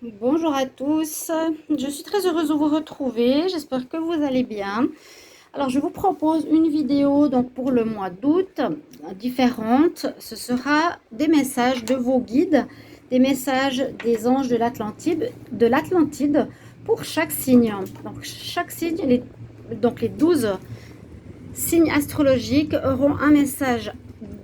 Bonjour à tous, je suis très heureuse de vous retrouver, j'espère que vous allez bien. Alors je vous propose une vidéo donc pour le mois d'août différente. Ce sera des messages de vos guides, des messages des anges de l'Atlantide pour chaque signe. Donc chaque signe, donc les 12 signes astrologiques auront un message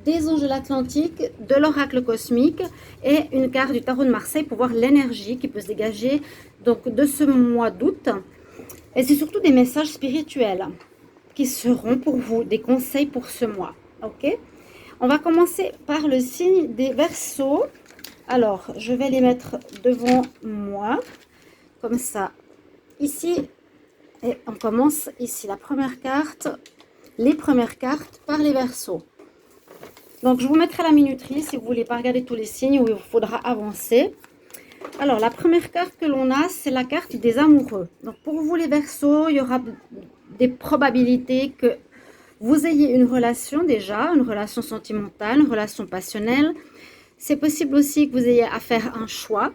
des anges de l'Atlantique, de l'oracle cosmique et une carte du tarot de Marseille pour voir l'énergie qui peut se dégager donc de ce mois d'août. Et c'est surtout des messages spirituels qui seront pour vous, des conseils pour ce mois. Ok? On va commencer par le signe des Verseaux. Alors, je vais les mettre devant moi, comme ça, ici. Et on commence ici la première carte, les premières cartes par les Verseaux. Donc, je vous mettrai la minuterie si vous ne voulez pas regarder tous les signes où il vous faudra avancer. Alors, la première carte que l'on a, c'est la carte des amoureux. Donc, pour vous les Verseaux, il y aura des probabilités que vous ayez une relation déjà, une relation sentimentale, une relation passionnelle. C'est possible aussi que vous ayez à faire un choix,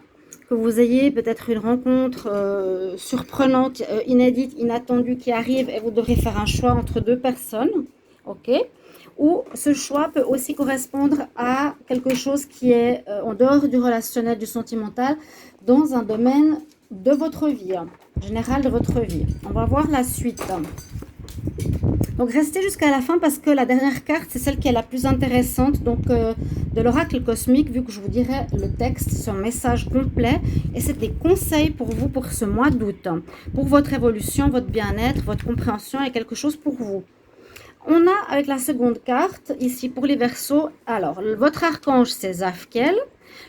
que vous ayez peut-être une rencontre surprenante, inédite, inattendue qui arrive et vous devrez faire un choix entre deux personnes. Ok? Ou ce choix peut aussi correspondre à quelque chose qui est en dehors du relationnel, du sentimental, dans un domaine de votre vie, général de votre vie. On va voir la suite. Donc restez jusqu'à la fin parce que la dernière carte, c'est celle qui est la plus intéressante de l'oracle cosmique, vu que je vous dirai le texte, son message complet. Et c'est des conseils pour vous pour ce mois d'août, pour votre évolution, votre bien-être, votre compréhension et quelque chose pour vous. On a avec la seconde carte, ici pour les Verseaux, alors votre archange c'est Zafkiel.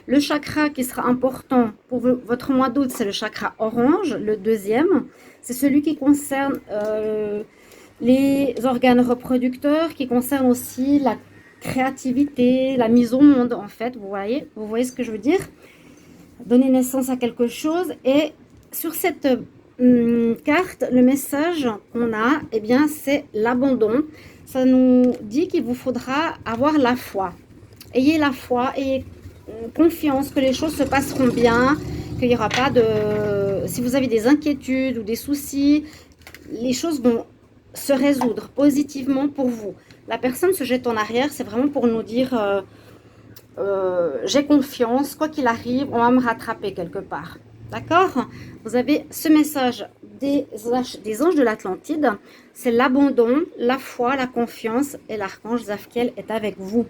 Le chakra qui sera important pour votre mois d'août, c'est le chakra orange, le deuxième. C'est celui qui concerne les organes reproducteurs, qui concerne aussi la créativité, la mise au monde en fait, vous voyez ce que je veux dire? Donner naissance à quelque chose. Et sur cette carte, le message qu'on a, eh bien, c'est l'abandon. Ça nous dit qu'il vous faudra avoir la foi. Ayez la foi, ayez confiance que les choses se passeront bien, qu'il n'y aura pas de... Si vous avez des inquiétudes ou des soucis, les choses vont se résoudre positivement pour vous. La personne se jette en arrière, c'est vraiment pour nous dire j'ai confiance, quoi qu'il arrive, on va me rattraper quelque part. D'accord? Vous avez ce message des anges de l'Atlantide, c'est l'abandon, la foi, la confiance, et l'archange Zafkiel est avec vous.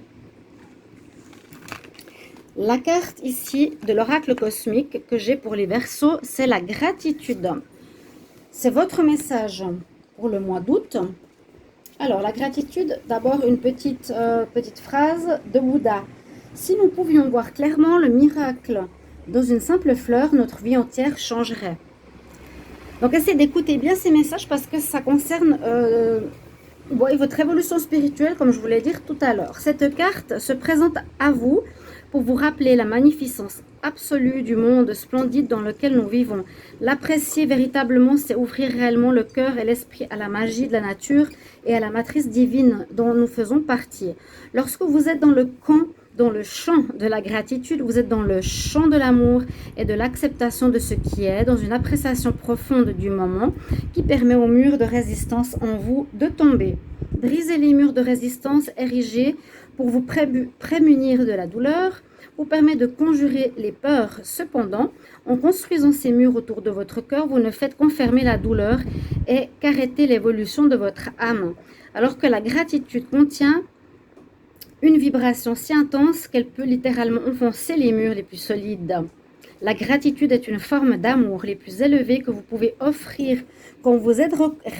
La carte ici de l'oracle cosmique que j'ai pour les Verseaux, c'est la gratitude. C'est votre message pour le mois d'août. Alors, la gratitude, d'abord une petite phrase de Bouddha. Si nous pouvions voir clairement le miracle dans une simple fleur, notre vie entière changerait. Donc, essayez d'écouter bien ces messages parce que ça concerne votre évolution spirituelle, comme je vous l'ai dit tout à l'heure. Cette carte se présente à vous pour vous rappeler la magnificence absolue du monde splendide dans lequel nous vivons. L'apprécier véritablement, c'est ouvrir réellement le cœur et l'esprit à la magie de la nature et à la matrice divine dont nous faisons partie. Lorsque vous êtes dans le champ de la gratitude, vous êtes dans le champ de l'amour et de l'acceptation de ce qui est, dans une appréciation profonde du moment qui permet aux murs de résistance en vous de tomber. Brisez les murs de résistance érigés pour vous prémunir de la douleur, vous permet de conjurer les peurs. Cependant, en construisant ces murs autour de votre cœur, vous ne faites qu'enfermer la douleur et qu'arrêter l'évolution de votre âme. Alors que la gratitude contient une vibration si intense qu'elle peut littéralement enfoncer les murs les plus solides. La gratitude est une forme d'amour les plus élevées que vous pouvez offrir. Quand vous êtes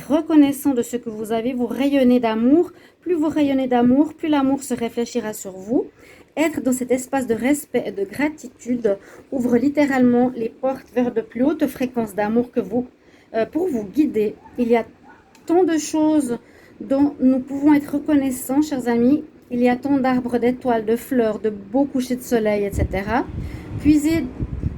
reconnaissant de ce que vous avez, vous rayonnez d'amour. Plus vous rayonnez d'amour, plus l'amour se réfléchira sur vous. Être dans cet espace de respect et de gratitude ouvre littéralement les portes vers de plus hautes fréquences d'amour que vous, pour vous guider. Il y a tant de choses dont nous pouvons être reconnaissants, chers amis. Il y a tant d'arbres, d'étoiles, de fleurs, de beaux couchers de soleil, etc. Puiser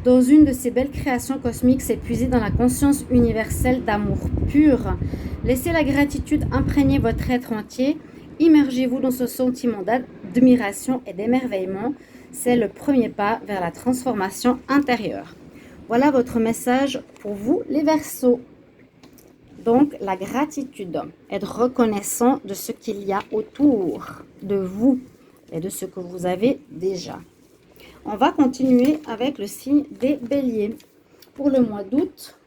dans une de ces belles créations cosmiques, c'est puiser dans la conscience universelle d'amour pur. Laissez la gratitude imprégner votre être entier. Immergez-vous dans ce sentiment d'admiration et d'émerveillement. C'est le premier pas vers la transformation intérieure. Voilà votre message pour vous, les Verseaux. Donc, la gratitude, être reconnaissant de ce qu'il y a autour de vous et de ce que vous avez déjà. On va continuer avec le signe des Béliers. Pour le mois d'août,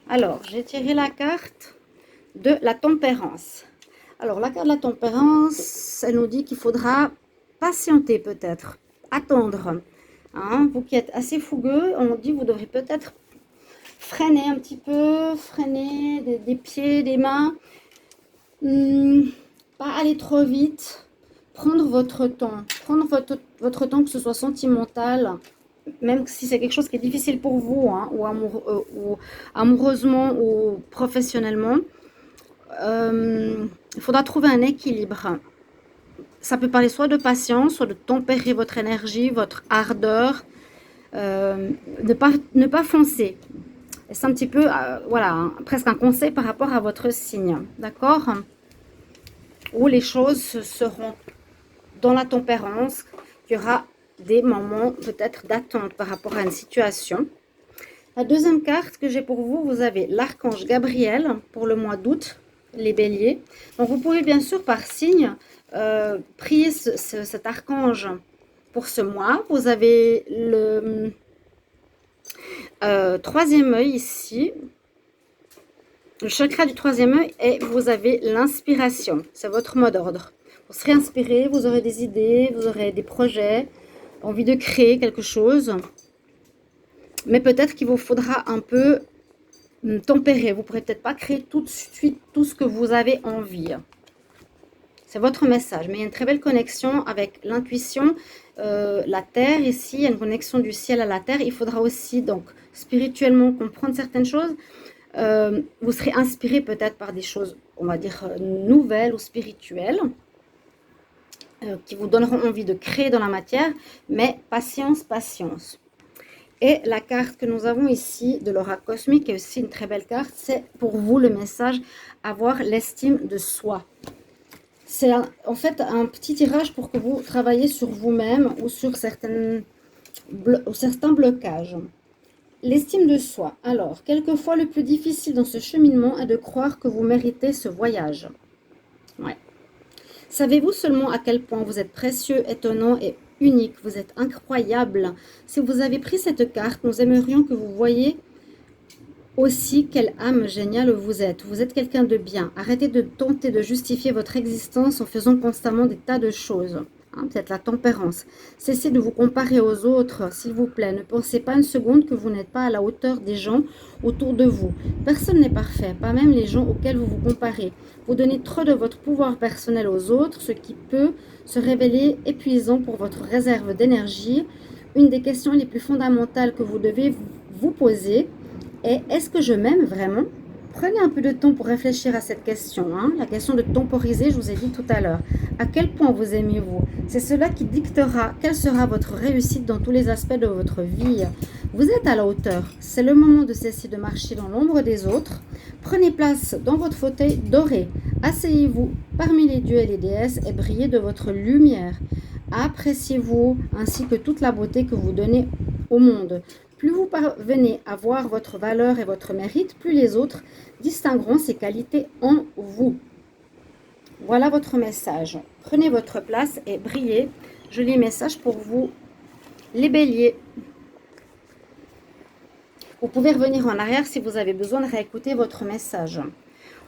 alors, j'ai tiré la carte de la tempérance. Alors, la carte de la tempérance, elle nous dit qu'il faudra patienter peut-être, attendre. Hein, vous qui êtes assez fougueux, on dit que vous devrez peut-être freiner un petit peu, freiner des pieds, des mains. Pas aller trop vite, prendre votre temps. Prendre votre temps, que ce soit sentimental, même si c'est quelque chose qui est difficile pour vous, hein, ou amoureusement ou professionnellement. Il faudra trouver un équilibre. Ça peut parler soit de patience, soit de tempérer votre énergie, votre ardeur, ne pas foncer. C'est un petit peu, voilà, hein, presque un conseil par rapport à votre signe, d'accord? Où les choses seront dans la tempérance, il y aura des moments peut-être d'attente par rapport à une situation. La deuxième carte que j'ai pour vous, vous avez l'archange Gabriel pour le mois d'août, les béliers. Donc vous pouvez bien sûr par signe prier cet archange pour ce mois. Vous avez le troisième œil ici, le chakra du troisième œil, et vous avez l'inspiration. C'est votre mot d'ordre. Vous serez inspiré, vous aurez des idées, vous aurez des projets, envie de créer quelque chose. Mais peut-être qu'il vous faudra un peu tempérer. Vous ne pourrez peut-être pas créer tout de suite tout ce que vous avez envie. C'est votre message. Mais il y a une très belle connexion avec l'intuition, la terre ici. Il y a une connexion du ciel à la terre. Il faudra aussi donc spirituellement comprendre certaines choses. Vous serez inspiré peut-être par des choses, on va dire, nouvelles ou spirituelles, qui vous donneront envie de créer dans la matière. Mais patience, patience. Et la carte que nous avons ici de l'aura cosmique est aussi une très belle carte. C'est pour vous le message, avoir l'estime de soi. C'est en fait un petit tirage pour que vous travaillez sur vous-même ou sur certains blocages. L'estime de soi. Alors, quelquefois le plus difficile dans ce cheminement est de croire que vous méritez ce voyage. Ouais. Savez-vous seulement à quel point vous êtes précieux, étonnant et unique, vous êtes incroyable. Si vous avez pris cette carte, nous aimerions que vous voyiez aussi quelle âme géniale vous êtes. Vous êtes quelqu'un de bien. Arrêtez de tenter de justifier votre existence en faisant constamment des tas de choses. Hein, peut-être la tempérance. Cessez de vous comparer aux autres, s'il vous plaît. Ne pensez pas une seconde que vous n'êtes pas à la hauteur des gens autour de vous. Personne n'est parfait, pas même les gens auxquels vous vous comparez. Vous donnez trop de votre pouvoir personnel aux autres, ce qui peut se révéler épuisant pour votre réserve d'énergie. Une des questions les plus fondamentales que vous devez vous poser est: est-ce que je m'aime vraiment? Prenez un peu de temps pour réfléchir à cette question. Hein. La question de temporiser, je vous ai dit tout à l'heure. À quel point vous aimez-vous? C'est cela qui dictera quelle sera votre réussite dans tous les aspects de votre vie. Vous êtes à la hauteur. C'est le moment de cesser de marcher dans l'ombre des autres. Prenez place dans votre fauteuil doré. Asseyez-vous parmi les dieux et les déesses et brillez de votre lumière. Appréciez-vous ainsi que toute la beauté que vous donnez au monde. Plus vous parvenez à voir votre valeur et votre mérite, plus les autres distingueront ces qualités en vous. Voilà votre message. Prenez votre place et brillez. Joli message pour vous, les béliers. Vous pouvez revenir en arrière si vous avez besoin de réécouter votre message.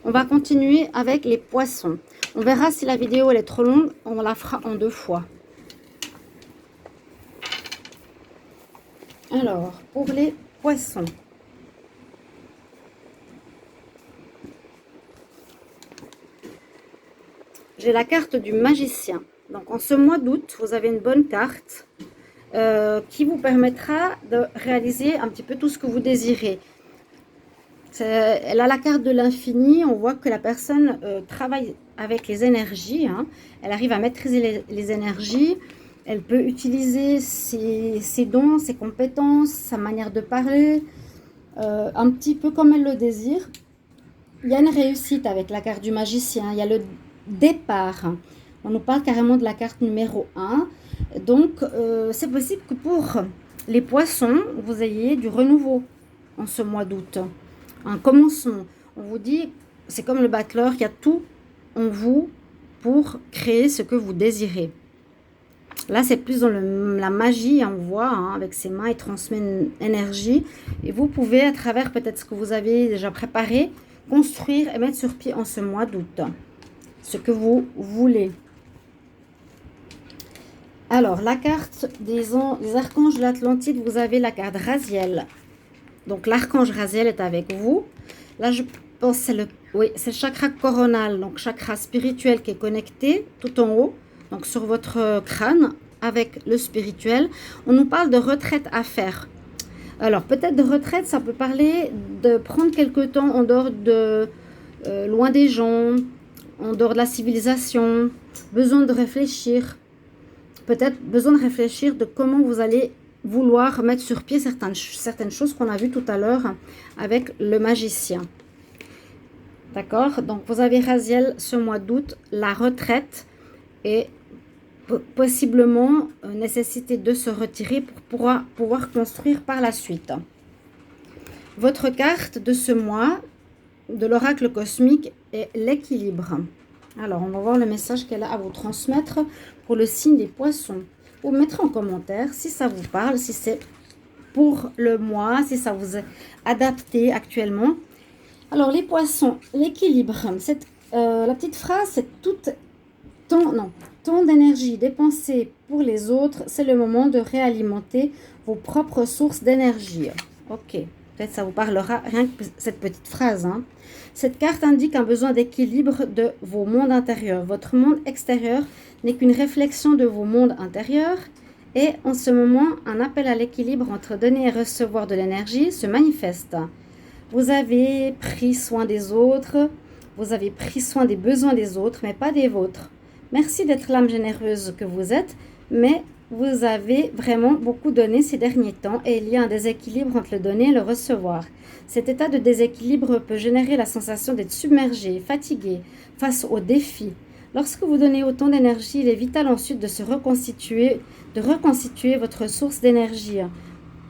On va continuer avec les poissons. On verra si la vidéo elle est trop longue, on la fera en 2 fois. Alors, pour les poissons. J'ai la carte du magicien. Donc, en ce mois d'août, vous avez une bonne carte qui vous permettra de réaliser un petit peu tout ce que vous désirez. Elle a la carte de l'infini. On voit que la personne travaille avec les énergies. Hein. Elle arrive à maîtriser les énergies. Elle peut utiliser ses dons, ses compétences, sa manière de parler, un petit peu comme elle le désire. Il y a une réussite avec la carte du magicien. Il y a le départ. On nous parle carrément de la carte numéro 1. Donc, c'est possible que pour les poissons, vous ayez du renouveau en ce mois d'août. Un commencement. On vous dit, c'est comme le battleur, il y a tout en vous pour créer ce que vous désirez. Là, c'est plus dans la magie, on voit, hein, avec ses mains, il transmet une énergie. Et vous pouvez, à travers peut-être ce que vous avez déjà préparé, construire et mettre sur pied en ce mois d'août ce que vous voulez. Alors, la carte des archanges de l'Atlantide, vous avez la carte Raziel. Donc, l'archange Raziel est avec vous. Là, je pense que c'est le chakra coronal, donc chakra spirituel qui est connecté tout en haut, donc sur votre crâne, avec le spirituel. On nous parle de retraite à faire. Alors, peut-être de retraite, ça peut parler de prendre quelque temps en dehors de, loin des gens, en dehors de la civilisation, besoin de réfléchir. Peut-être besoin de réfléchir de comment vous allez vouloir mettre sur pied certaines choses qu'on a vues tout à l'heure avec le magicien. D'accord? Donc, vous avez Raziel ce mois d'août, la retraite et possiblement nécessité de se retirer pour pouvoir construire par la suite. Votre carte de ce mois de l'oracle cosmique est l'équilibre. Alors, on va voir le message qu'elle a à vous transmettre pour le signe des poissons. Vous mettrez en commentaire si ça vous parle, si c'est pour le mois, si ça vous est adapté actuellement. Alors, les poissons, l'équilibre. La petite phrase, c'est tout tant d'énergie dépensée pour les autres, c'est le moment de réalimenter vos propres sources d'énergie. Ok, peut-être ça vous parlera rien que cette petite phrase, hein. Cette carte indique un besoin d'équilibre de vos mondes intérieurs. Votre monde extérieur n'est qu'une réflexion de vos mondes intérieurs. Et en ce moment, un appel à l'équilibre entre donner et recevoir de l'énergie se manifeste. Vous avez pris soin des autres, vous avez pris soin des besoins des autres, mais pas des vôtres. Merci d'être l'âme généreuse que vous êtes, mais vous avez vraiment beaucoup donné ces derniers temps et il y a un déséquilibre entre le donner et le recevoir. Cet état de déséquilibre peut générer la sensation d'être submergé, fatigué face aux défis. Lorsque vous donnez autant d'énergie, il est vital ensuite de reconstituer votre source d'énergie.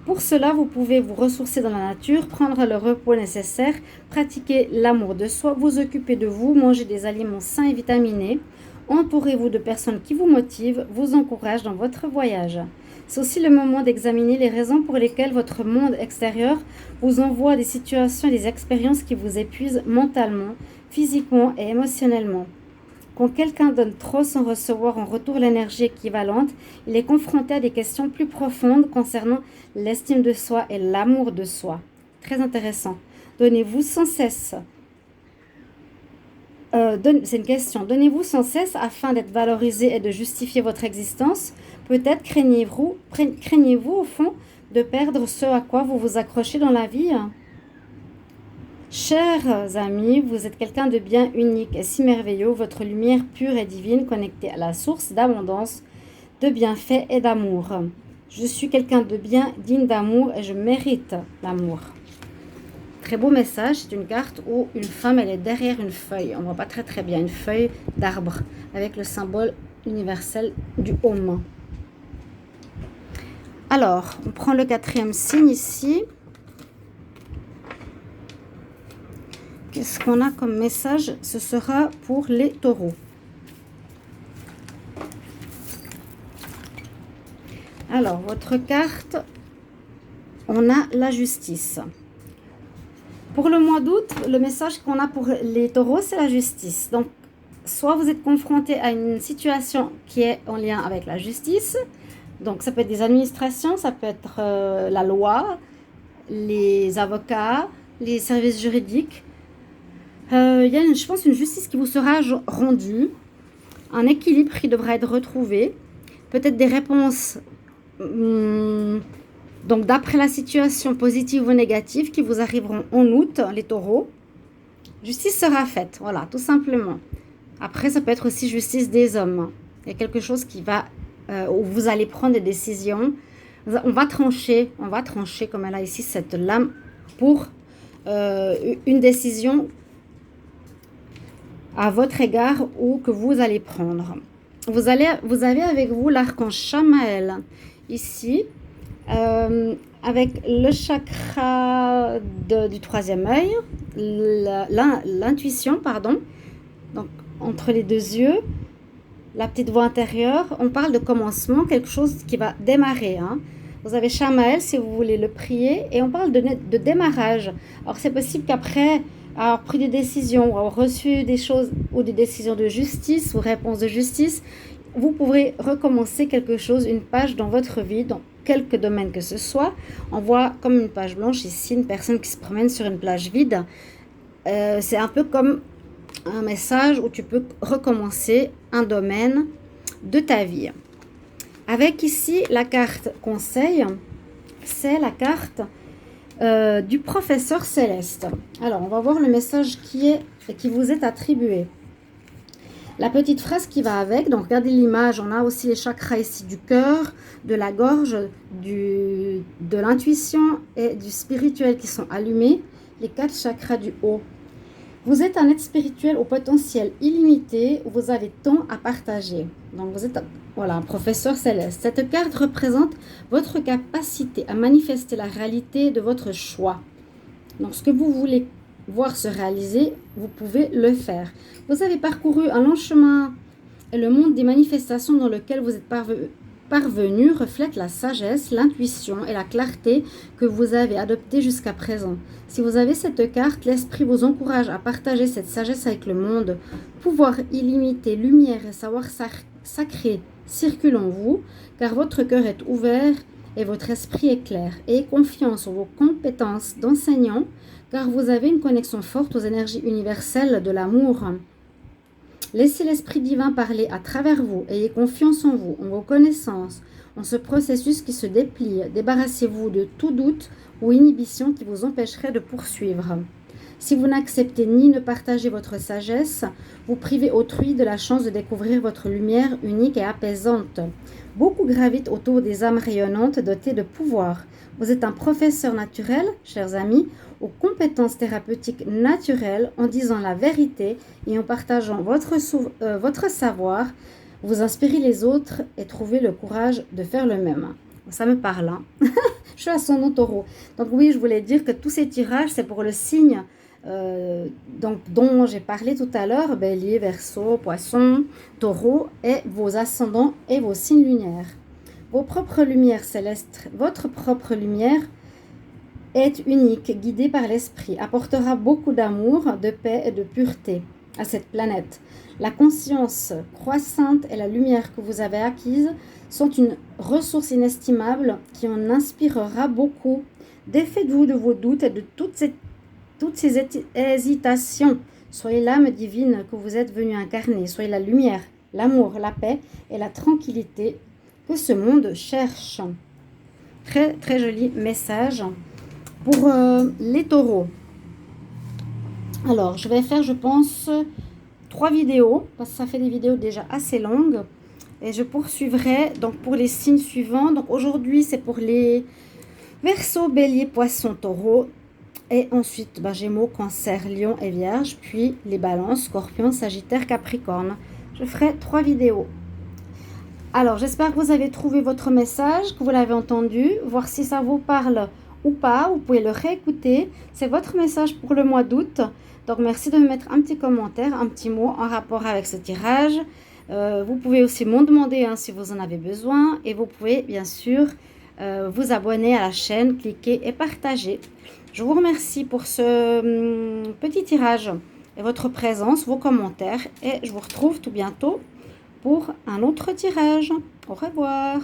Pour cela, vous pouvez vous ressourcer dans la nature, prendre le repos nécessaire, pratiquer l'amour de soi, vous occuper de vous, manger des aliments sains et vitaminés. Entourez-vous de personnes qui vous motivent, vous encouragent dans votre voyage. C'est aussi le moment d'examiner les raisons pour lesquelles votre monde extérieur vous envoie des situations et des expériences qui vous épuisent mentalement, physiquement et émotionnellement. Quand quelqu'un donne trop sans recevoir en retour l'énergie équivalente, il est confronté à des questions plus profondes concernant l'estime de soi et l'amour de soi. Très intéressant. Donnez-vous sans cesse. C'est une question. Donnez-vous sans cesse afin d'être valorisé et de justifier votre existence. Peut-être craignez-vous au fond de perdre ce à quoi vous vous accrochez dans la vie. Chers amis, vous êtes quelqu'un de bien unique et si merveilleux. Votre lumière pure et divine connectée à la source d'abondance, de bienfaits et d'amour. Je suis quelqu'un de bien, digne d'amour et je mérite l'amour. Très beau message, c'est une carte où une femme, elle est derrière une feuille. On ne voit pas très bien, une feuille d'arbre avec le symbole universel du homme. Alors, on prend le 4e signe ici. Qu'est-ce qu'on a comme message? Ce sera pour les taureaux. Alors, votre carte, on a la justice. Pour le mois d'août, le message qu'on a pour les taureaux, c'est la justice. Donc, soit vous êtes confronté à une situation qui est en lien avec la justice. Donc, ça peut être des administrations, ça peut être la loi, les avocats, les services juridiques. Il y a, je pense, une justice qui vous sera rendue, un équilibre qui devra être retrouvé, peut-être des réponses... donc, d'après la situation positive ou négative qui vous arriveront en août, les taureaux, justice sera faite. Voilà, tout simplement. Après, ça peut être aussi justice des hommes. Il y a quelque chose qui va, où vous allez prendre des décisions. On va trancher, comme elle a ici cette lame, pour une décision à votre égard ou que vous allez prendre. vous avez avec vous l'archange Shamael ici, avec le chakra du troisième œil, l'intuition, pardon, donc entre les deux yeux, la petite voix intérieure. On parle de commencement, quelque chose qui va démarrer, hein. Vous avez Shamael si vous voulez le prier, et on parle de démarrage. Alors c'est possible qu'après avoir pris des décisions, ou avoir reçu des choses ou des décisions de justice ou réponses de justice, vous pourrez recommencer quelque chose, une page dans votre vie, dans quelque domaine que ce soit. On voit comme une page blanche ici, une personne qui se promène sur une plage vide. C'est un peu comme un message où tu peux recommencer un domaine de ta vie. Avec ici la carte conseil, c'est la carte du professeur céleste. Alors, on va voir le message qui vous est attribué. La petite phrase qui va avec, donc regardez l'image, on a aussi les chakras ici du cœur, de la gorge, de l'intuition et du spirituel qui sont allumés, les 4 chakras du haut. Vous êtes un être spirituel au potentiel illimité, où vous avez tant à partager. Donc vous êtes un professeur céleste. Cette carte représente votre capacité à manifester la réalité de votre choix. Donc ce que vous voulez voir se réaliser, vous pouvez le faire. Vous avez parcouru un long chemin et le monde des manifestations dans lequel vous êtes parvenu reflète la sagesse, l'intuition et la clarté que vous avez adoptées jusqu'à présent. Si vous avez cette carte, l'esprit vous encourage à partager cette sagesse avec le monde. Pouvoir illimité, lumière et savoir sacré circulent en vous, car votre cœur est ouvert et votre esprit est clair. Ayez confiance en vos compétences d'enseignant, car vous avez une connexion forte aux énergies universelles de l'amour. Laissez l'Esprit divin parler à travers vous. Ayez confiance en vous, en vos connaissances, en ce processus qui se déplie. Débarrassez-vous de tout doute ou inhibition qui vous empêcherait de poursuivre. Si vous n'acceptez ni ne partagez votre sagesse, vous privez autrui de la chance de découvrir votre lumière unique et apaisante. Beaucoup gravitent autour des âmes rayonnantes dotées de pouvoir. Vous êtes un professeur naturel, chers amis, aux compétences thérapeutiques naturelles, en disant la vérité et en partageant votre savoir. Vous inspirez les autres et trouvez le courage de faire le même. Ça me parle, hein. Je suis ascendant taureau. Donc oui, je voulais dire que tous ces tirages, c'est pour le signe dont j'ai parlé tout à l'heure, bélier, verseau, poisson, taureau, et vos ascendants et vos signes lunaires. Vos propres lumières célestes, votre propre lumière est unique, guidée par l'esprit, apportera beaucoup d'amour, de paix et de pureté à cette planète. La conscience croissante et la lumière que vous avez acquise sont une ressource inestimable qui en inspirera beaucoup. Défaites-vous de vos doutes et de toutes ces hésitations. Soyez l'âme divine que vous êtes venu incarner. Soyez la lumière, l'amour, la paix et la tranquillité que ce monde cherche. Très, très joli message pour les taureaux. Alors, je vais faire, je pense, 3 vidéos, parce que ça fait des vidéos déjà assez longues. Et je poursuivrai donc pour les signes suivants. Donc aujourd'hui, c'est pour les Verseau, Bélier, Poisson, Taureau. Et ensuite, Gémeaux, Cancer, Lion et Vierge. Puis les Balances, Scorpion, Sagittaire, Capricorne. Je ferai 3 vidéos. Alors, j'espère que vous avez trouvé votre message, que vous l'avez entendu. Voir si ça vous parle ou pas. Vous pouvez le réécouter. C'est votre message pour le mois d'août. Donc, merci de me mettre un petit commentaire, un petit mot en rapport avec ce tirage. Vous pouvez aussi m'en demander si vous en avez besoin. Et vous pouvez, bien sûr, vous abonner à la chaîne, cliquer et partager. Je vous remercie pour ce petit tirage et votre présence, vos commentaires. Et je vous retrouve tout bientôt pour un autre tirage. Au revoir.